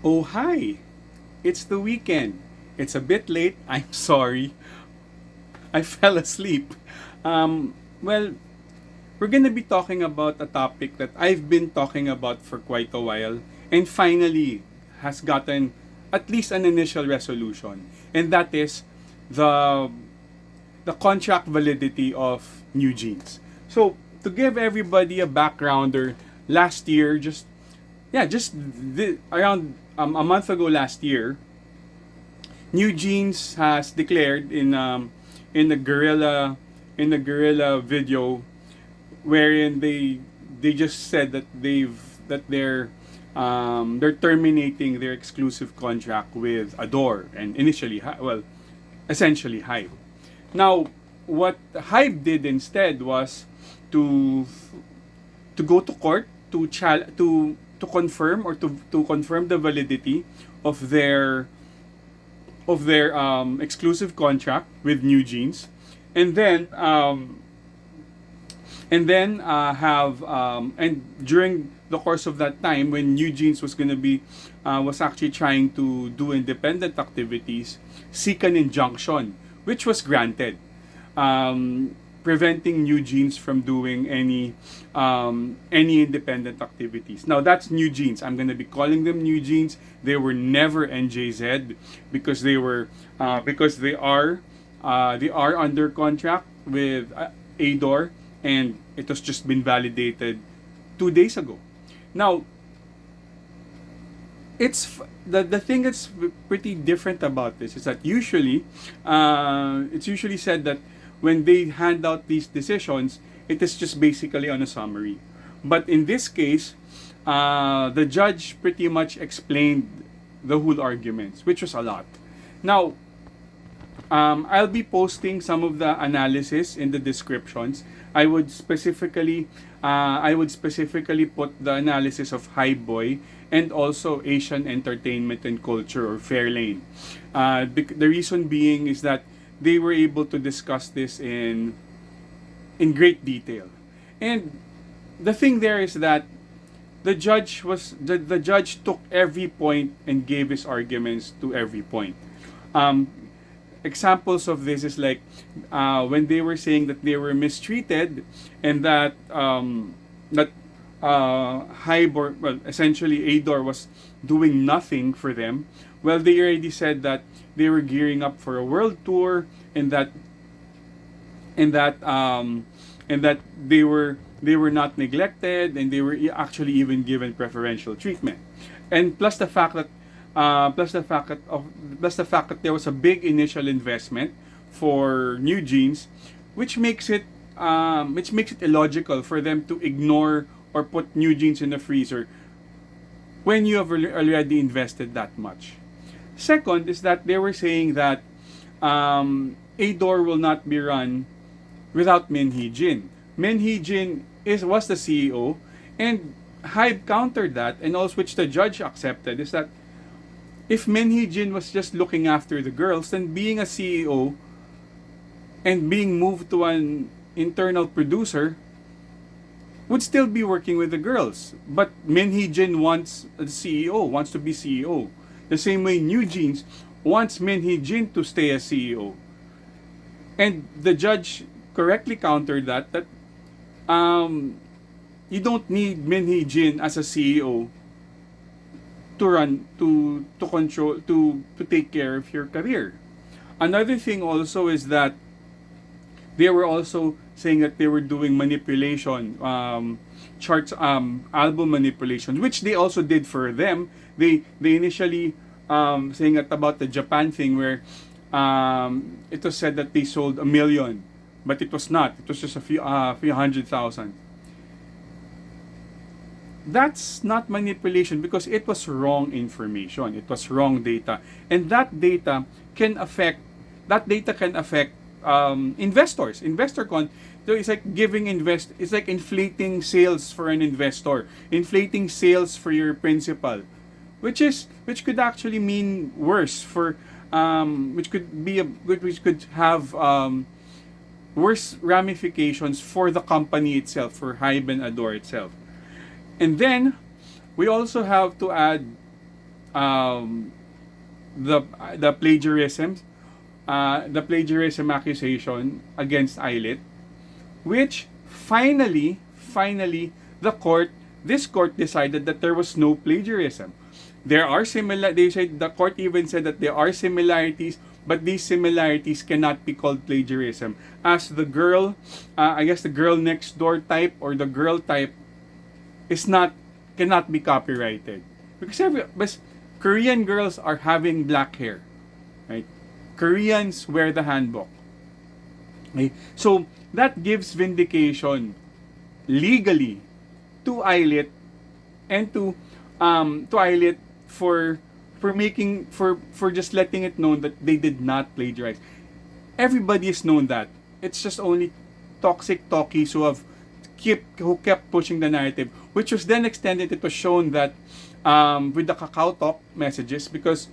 Oh, hi! It's the weekend. It's a bit late. I'm sorry. I fell asleep. Well, we're gonna be talking about a topic that I've been talking about for quite a while and finally has gotten at least an initial resolution. And that is the the contract validity of new jeans. So, to give everybody a backgrounder, last year, around a month ago last year, New Jeans has declared in the guerrilla video wherein they just said that they're terminating their exclusive contract with Ador and essentially Hybe. Now, what Hybe did instead was to to go to court to confirm or to confirm the validity of their exclusive contract with New Jeans, and then have and during the course of that time when New Jeans was actually trying to do independent activities, seek an injunction, which was granted, preventing New Jeans from doing any independent activities. Now that's New Jeans. I'm gonna be calling them New Jeans. They were never NJZ because they are under contract with Ador, and it was just been validated 2 days ago. Now, the thing that's pretty different about this is that it's usually said that when they hand out these decisions, it is just basically on a summary. But in this case, the judge pretty much explained the whole arguments, which was a lot. Now, I'll be posting some of the analysis in the descriptions. I would specifically put the analysis of Highboy and also Asian Entertainment and Culture or Fairlane. The reason being is that they were able to discuss this in great detail. And the thing there is that the judge took every point and gave his arguments to every point. Um, Examples of this is like when they were saying that they were mistreated and that essentially Ador was doing nothing for them. Well, they already said that they were gearing up for a world tour, and and that um, that they were not neglected, and they were actually even given preferential treatment. And plus the fact that of plus the fact that there was a big initial investment for New Jeans, which makes it illogical for them to ignore or put New Jeans in the freezer when you have already invested that much. Second is that they were saying that Ador will not be run without Min Hee Jin. Min Hee Jin was the CEO, and Hybe countered that, and also which the judge accepted, is that if Min Hee Jin was just looking after the girls, then being a CEO and being moved to an internal producer would still be working with the girls. But Min Hee Jin wants to be CEO. The same way New Jeans wants Min Hee Jin to stay as CEO. And the judge correctly countered that you don't need Min Hee Jin as a CEO to control to take care of your career. Another thing also is that they were also saying that they were doing manipulation, charts, album manipulation, which they also did for them. They initially saying that about the Japan thing where it was said that they sold 1 million, but it was not. It was just a few 100,000. That's not manipulation because it was wrong information. It was wrong data, and that data can affect investors. So it's like it's like inflating sales for an investor, inflating sales for your principal, which could actually mean worse for which could have worse ramifications for the company itself, for Hybe and Ador itself. And then we also have to add um, the the plagiarism the plagiarism accusation against Eilert, which finally this court decided that there was no plagiarism. There are they said, the court even said that there are similarities, but these similarities cannot be called plagiarism, as the girl, I guess the girl next door type or the girl type is not cannot be copyrighted, because but Korean girls are having black hair, right? Koreans wear the hanbok. Okay? So that gives vindication legally to Eilert and to Eilert for just letting it known that they did not plagiarize. Everybody has known that. It's just only toxic talkies who kept pushing the narrative, which was then extended. It was shown that with the Kakao Talk messages, because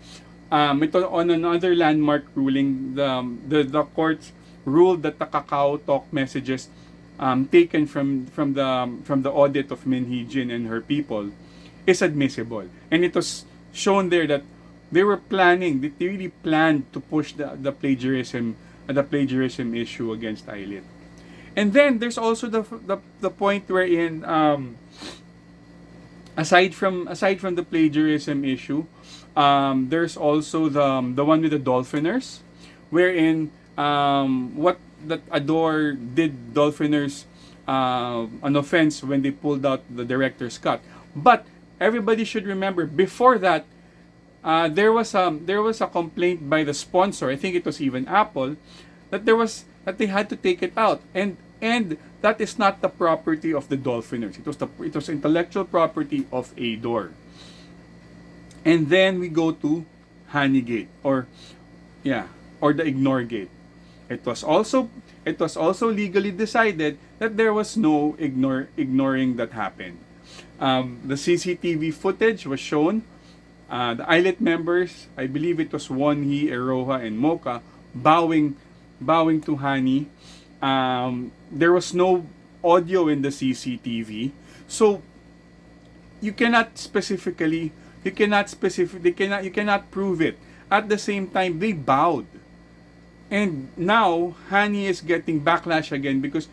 ito on another landmark ruling, the courts ruled that the Kakao Talk messages taken from the audit of Min Hee-jin and her people is admissible, and it was shown there that they really planned to push the plagiarism issue against Eilert. And then there's also the point wherein aside from the plagiarism issue, there's also the one with the dolphiners, wherein what that Ador did dolphiners an offense when they pulled out the director's cut. But everybody should remember, before that, there was a complaint by the sponsor. I think it was even Apple, that they had to take it out, and that is not the property of the dolphiners. It was intellectual property of Ador. And then we go to Honeygate, or the Ignore Gate. It was also legally decided that there was no ignoring that happened. The CCTV footage was shown. The Eilert members, I believe it was Wonhee, Eroha, and Mocha, bowing to Hani. There was no audio in the CCTV, so you cannot prove it. At the same time, they bowed, and now Hani is getting backlash again, because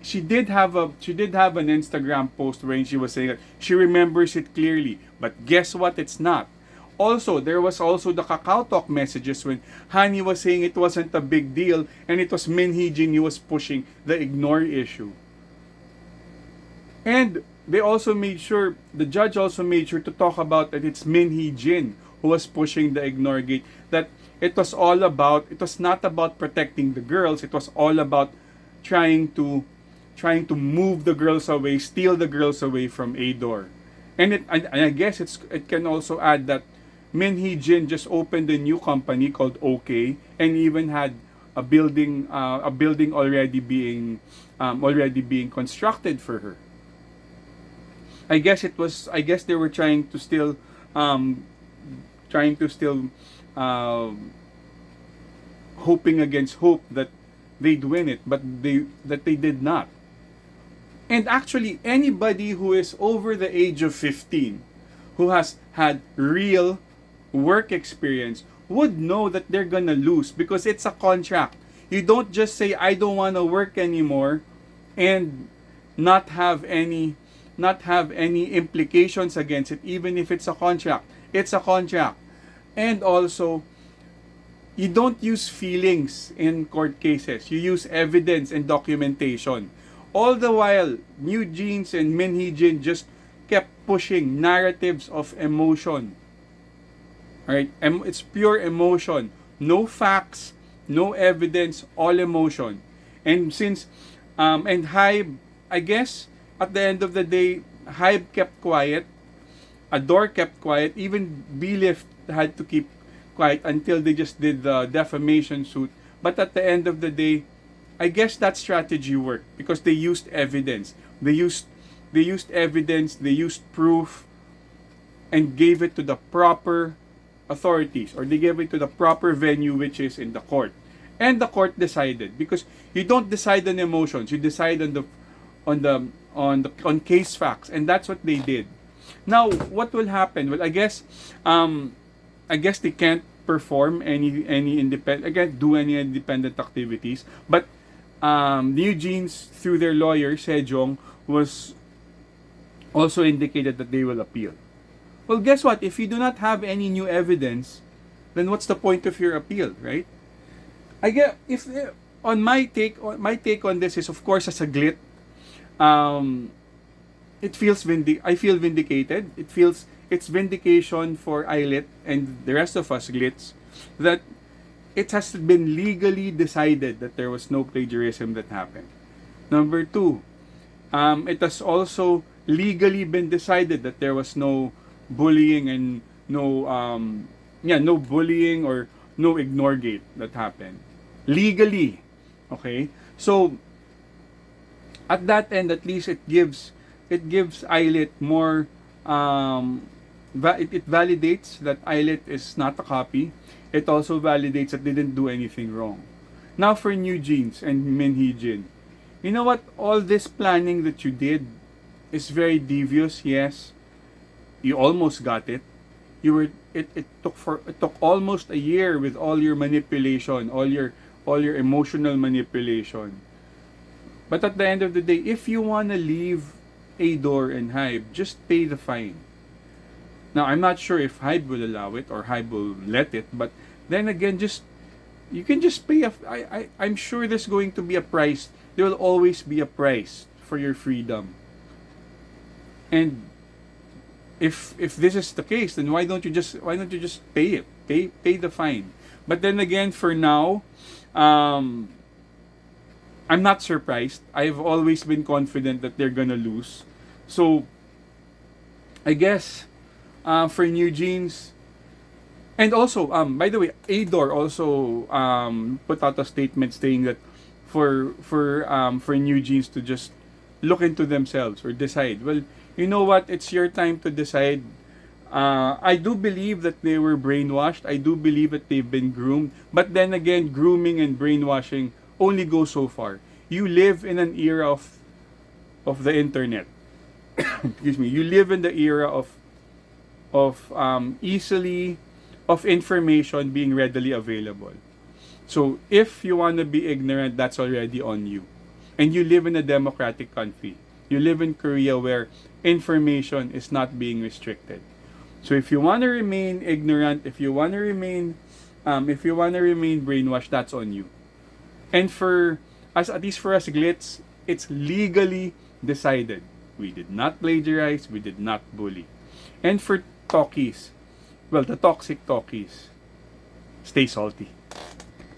she did have an Instagram post wherein she was saying that she remembers it clearly, but guess what? It's not. Also, there was also the Kakao Talk messages when Hani was saying it wasn't a big deal, and it was Min Hee-jin who was pushing the ignore issue. And the judge also made sure to talk about that it's Min Hee-jin who was pushing the ignore gate, that it was not about protecting the girls, it was all about trying to move the girls away, steal the girls away from Ador. And I guess it can also add that Min Hee-jin just opened a new company called OK, and even had a building already being constructed for her. I guess they were trying to still hoping against hope that they'd win it, but they did not. And actually, anybody who is over the age of 15, who has had real work experience, would know that they're gonna lose, because it's a contract. You don't just say, I don't want to work anymore, and not have any implications against it, even if it's a contract. It's a contract. And also, you don't use feelings in court cases. You use evidence and documentation. All the while, New Jeans and Min Hee-jin just kept pushing narratives of emotion. Alright? It's pure emotion. No facts, no evidence, all emotion. And and Hybe, I guess, at the end of the day, Hybe kept quiet. Ador kept quiet. Even Bilift had to keep quiet until they just did the defamation suit. But at the end of the day, I guess that strategy worked, because they used evidence. They used evidence, they used proof, and gave it to the proper authorities, or they gave it to the proper venue, which is in the court. And the court decided, because you don't decide on emotions, you decide on case facts, and that's what they did. Now, what will happen? Well, I guess they can't perform any independent, again, do any independent activities. But New Jeans, through their lawyer, Sejong, was also indicated that they will appeal. Well, guess what? If you do not have any new evidence, then what's the point of your appeal, right? I get if on my take on this is, of course, as a glit, um, I feel vindicated. It's vindication for Eyelet and the rest of us glits that it has been legally decided that there was no plagiarism that happened. Number two, it has also legally been decided that there was no bullying and no bullying or no ignore gate that happened legally. Okay, so at that end, at least it gives Eyelet more it validates that Eyelet is not a copy. It also validates that they didn't do anything wrong. Now for New Jeans and Min Hee Jin, you know what? All this planning that you did is very devious. Yes, you almost got it. It took almost a year with all your manipulation, all your emotional manipulation. But at the end of the day, if you wanna leave Ador and Hybe, just pay the fine. Now I'm not sure if Hybe will allow it or Hybe will let it, but then again, you can just pay I'm sure there's going to be a price. There will always be a price for your freedom. And if this is the case, then why don't you just pay it? Pay the fine. But then again, for now, I'm not surprised. I've always been confident that they're gonna lose. So I guess for New Jeans, and also by the way, Ador also put out a statement saying that for New Jeans to just look into themselves or decide. Well, you know what? It's your time to decide. I do believe that they were brainwashed. I do believe that they've been groomed. But then again, grooming and brainwashing only go so far. You live in an era of the internet. Excuse me. You live in the era of information being readily available. So if you want to be ignorant, that's already on you. And you live in a democratic country. You live in Korea where information is not being restricted. So if you want to remain ignorant, if you want to remain brainwashed, that's on you. And at least for us glitz, it's legally decided. We did not plagiarize, we did not bully. And for talkies, well, the toxic talkies, stay salty.